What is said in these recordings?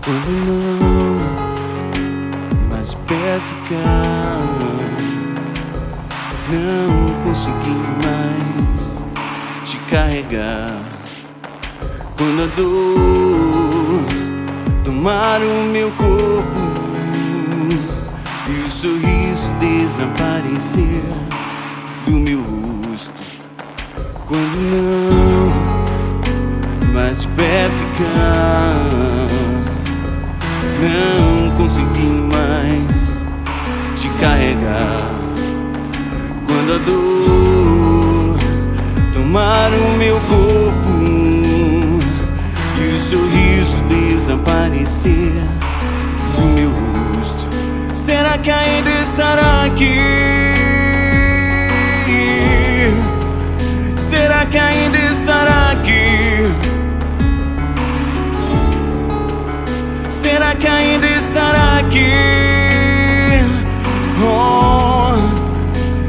Quando não mais de pé ficar, não consegui mais te carregar. Quando a dor tomar o meu corpo e o sorriso desaparecer do meu rosto. Quando não mais de pé ficar, não consegui mais te carregar. Quando a dor tomar o meu corpo e o sorriso desaparecer do meu rosto, será que ainda estará aqui? Será que ainda estará aqui? Será que ainda estará aqui? Oh,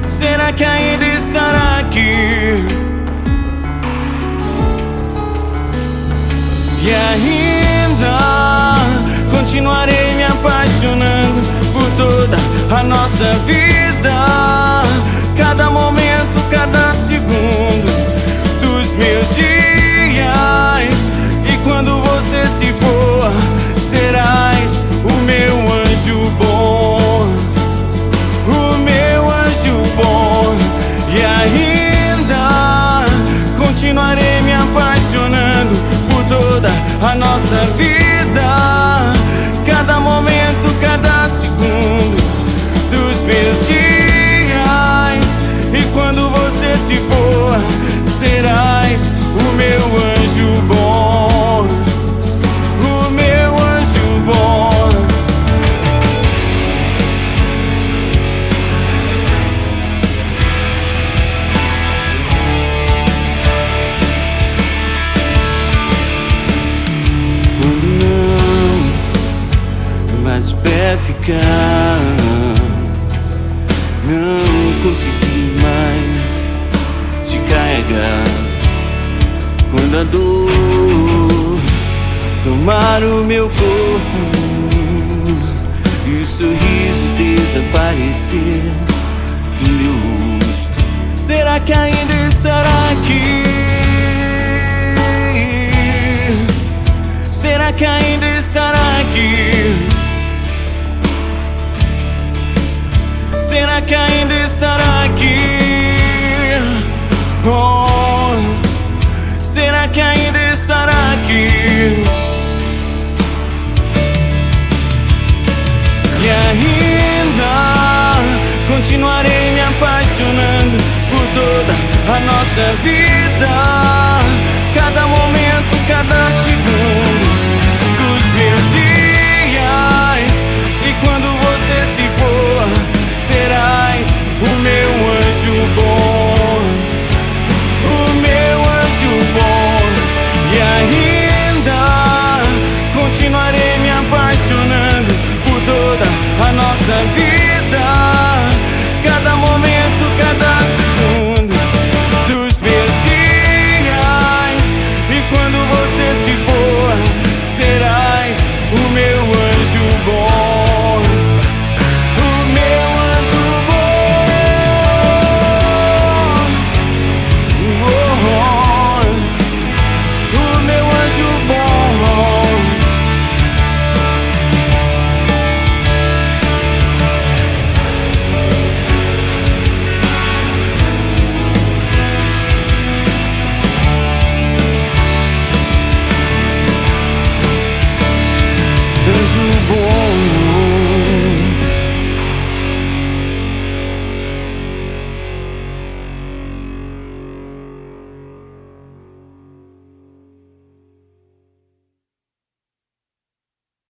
será que ainda estará aqui? E ainda continuarei me apaixonando por toda a nossa vida, cada momento, cada segundo dos meus dias. E quando você se for, serás o meu anjo bom, o meu anjo bom. E ainda continuarei me apaixonando por toda a nossa vida, cada momento, cada segundo dos meus dias. E quando você se for, serás o meu anjo bom, o meu anjo bom. Quando não mais de pé ficar, não consegui mais te carregar. Quando a dor tomar o meu corpo e o sorriso desaparecer do meu rosto, será que ainda estará aqui? Será que ainda estará aqui? Será que ainda estará aqui? Oh, será que ainda estará aqui? E ainda continuarei me apaixonando por toda a nossa vida, cada momento, cada segundo dos meus dias. E quando você se for, serás o meu anjo bom, o meu anjo bom. E ainda continuarei me apaixonando por toda a nossa vida,